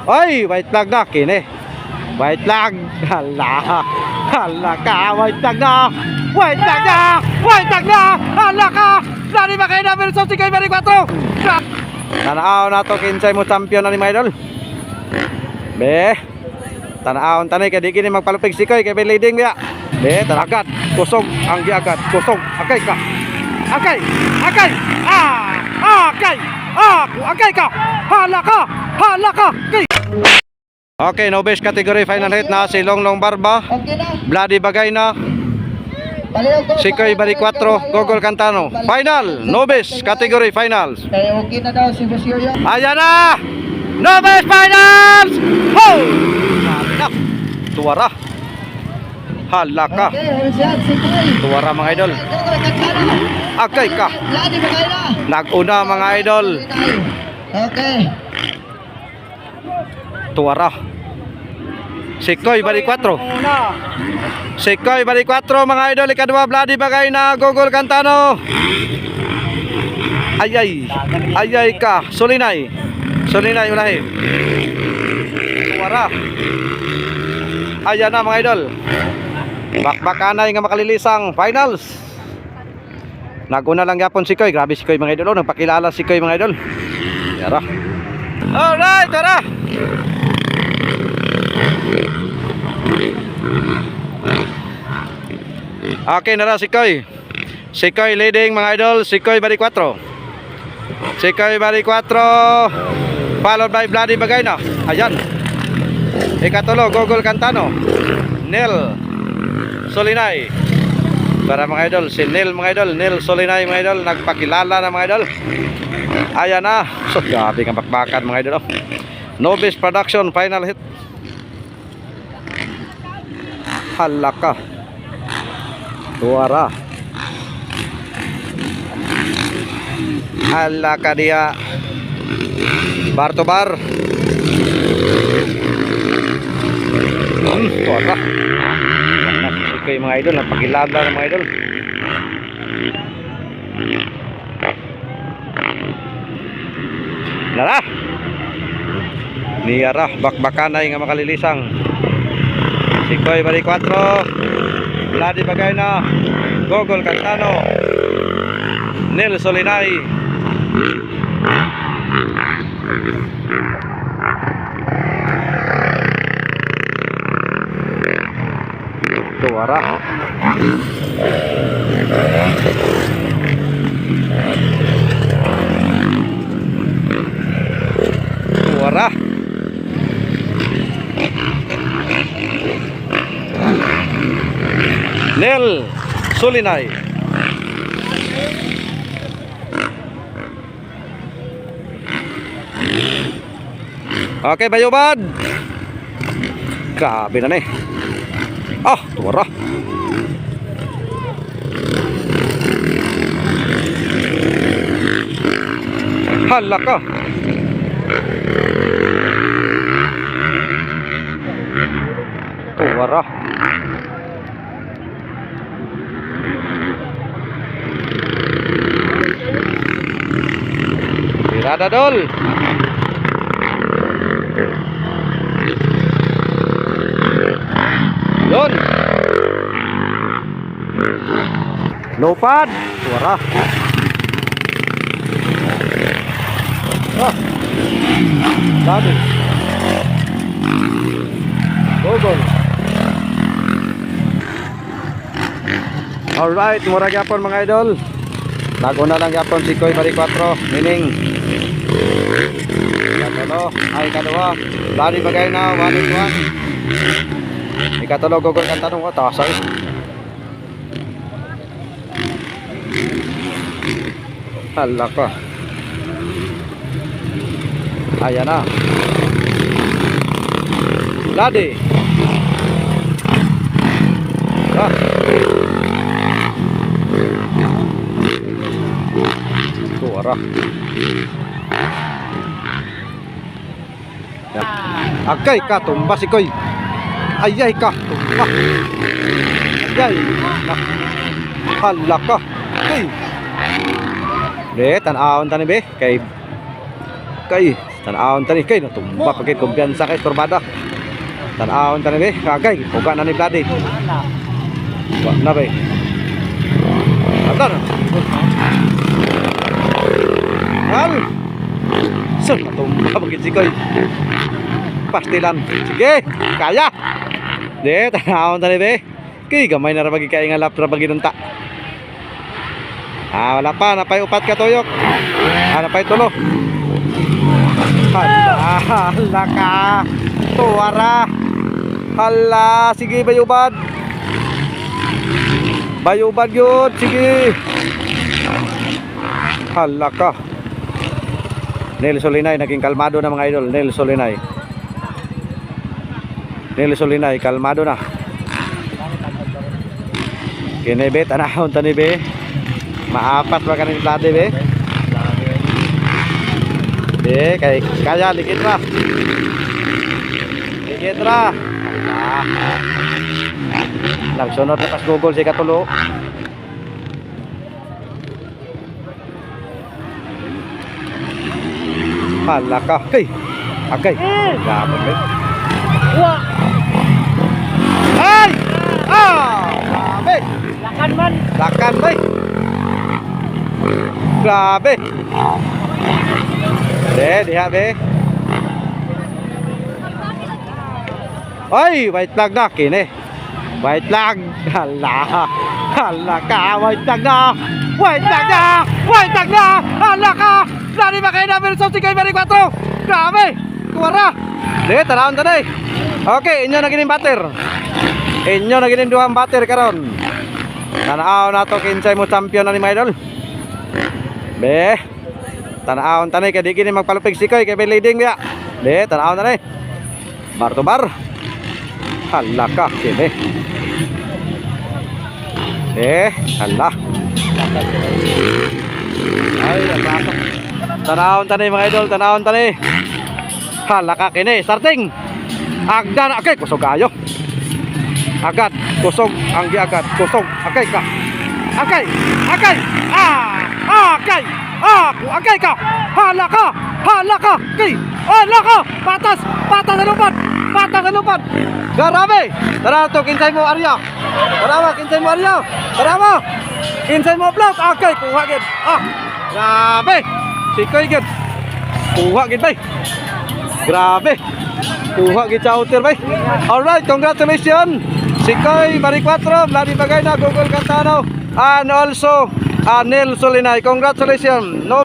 Oy, white flag na kini. White flag. Hala. Hala ka, white flag na. White flag na. White flag na. Hala ka. Lani ba kayo na versus si Koy Bari 4? Tanaw na to kinsay mo champion na ni mga idol. Be. Tanaw tanay kay di kini magpalupig si Koy kay may leading biya. Be, taragat. Kusog ang giagat. Kusog. Akay ka. Akay. Akay. Akay. Akay ka. Hala ka. Hala ka. Okay. Okay, novice category final hit na si Longlong Barba. Okay na. Bloody Bagay na. Si Koy Bari 4, Gogol Cantano. Final, novice category finals. Kaya okay na daw si Busioyo. Ayan na! Novice finals! Ho! Hala. Tuwara. Hala ka. Okay, Hosian, si Koy. Tuwara mga idol. Akay ka. Ladi ba kayo na? Nag-una mga idol. Okay. Tuwara. Si Koy Bari 4. Si Koy Bari 4 mga idol. Ikadua Bloody Bagay na Gogol Cantano. Ayay. Ayay ka. Sulinay. Sulinay ulahi. Tuwara. Ayan na mga idol. Bakbakanay nga makalilisang finals. Naguna lang yapon si Koy. Grabe si Koy mga idol. Nagpakilala si Koy mga idol. Yara. Alright, tara. Okay na si Koy. Si Koy leading mga idol. Si Koy Bari 4. Si Koy Bari 4 followed by Bloody Bagay na. Ayan. Ikatulo Gogol Cantano. Nel Solinay. Para mga idol, si Nel mga idol, Nel Solinay mga idol, nagpakilala na mga idol. Ayan na. So grabe kang bakbakan mga idol. Novice production final hit. Hala ka. Tuwara. Hala ka dia. Bar to bar. Tuwara. Okay mga idol, napakilala ng mga idol. Nara. Niyara, bakbakanay nga makalilisang. Si Koy Bari 4, Bloody Bagay na, Gogol Cantano, Nel Solinay. Tuwara. Tuwara. Nel Solinay. Okay, bayubad. Grabe na tuwara. Hala ka. Tuwara. Tirada dol. Yun. Lupad. Tuwara. Dami. Gogol. Alright, murag yapon mga idol. Naguna lang yapon si Koy Bari 4, meaning ikatulo, ikadua, Bloody Bagay na 1-1. Ikatulo Gogol Cantano ko, tasay. Hala ka. Ayan na. Bloody. Tuwara. Agay ka, tumba si Koy. Ayay ka, tumba. Ayay. Hala ka. Hey. Be, tanawon tani be. Kay Tanawon tani kay natumba pagkit kumpiyansa kay turbada. Tanawon tani be kagay uga na ni Vladi. Wa na be. Atar. Hal. Sun natumba pagkit si Koy. Pastilan. Sige, kaya. De tanawon tani be. Kay gamay na ra bagi kay nga lap ra bagi nunta. Wala pa, napay upat ka tuyok. Napay tulo. Hala ka. Tuwara. Hala, sige bayubad. Bayubad yun, sige. Hala ka. Nel Solinay, naging kalmado na mga idol. Nel Solinay. Nel Solinay, kalmado na. Kinebe, tanahon tanibe. Maapat ba kanin Vladi be? Be, kaya likit ra. Likit ra. Nagsunod na pas Google si katulo. Hala ka. Kay. Agay. Dapat be. Wah, Ay! Grabe. lakan man. Lakan be. Grabe. Diha be. Ay, white flag na kini. White flag. Hala. Hala ka, white flag na. White flag na. White flag na. Hala ka. Lari ba kayo na versus 5-4? Grabe. Kuwara. Di, tanawon tanay. Okay, inyo na gining batter. Inyo na gining duhang batter karon. Tanaw na to kinsay mo champion na ni mga idol. Be. Tanawon tanay kay di kini magpalupig si Koy kay leading biya. Be, tanawon tanay. Bar to bar. Hala ka kini. Hala. Ay, apaso. Tanawon tanay mga idol, tanawon tanay. Hala ka kini, starting. Agdan akay kusog kayo. Agad, kusog ang giagad, kusog. Akay ka. Akay. Akay. Akay. Akay ka. Hala ka. Hala ka. Kay. Hala ka. Patas. Patas sa lupad. Patas sa lupad. Grabe. Tara to kinsay mo Arya. Tara kinsay mo Arya. Tara kinsay mo block. Akay kuha gid. Grabe. Sikoy gid. Kuha gid bay. Grabe. Kuha gid sa outer bay. Alright, congratulations. Sikoy Bari 4, Vladi Bagay na Google Cantano and also Nel Solinay. Congratulations. No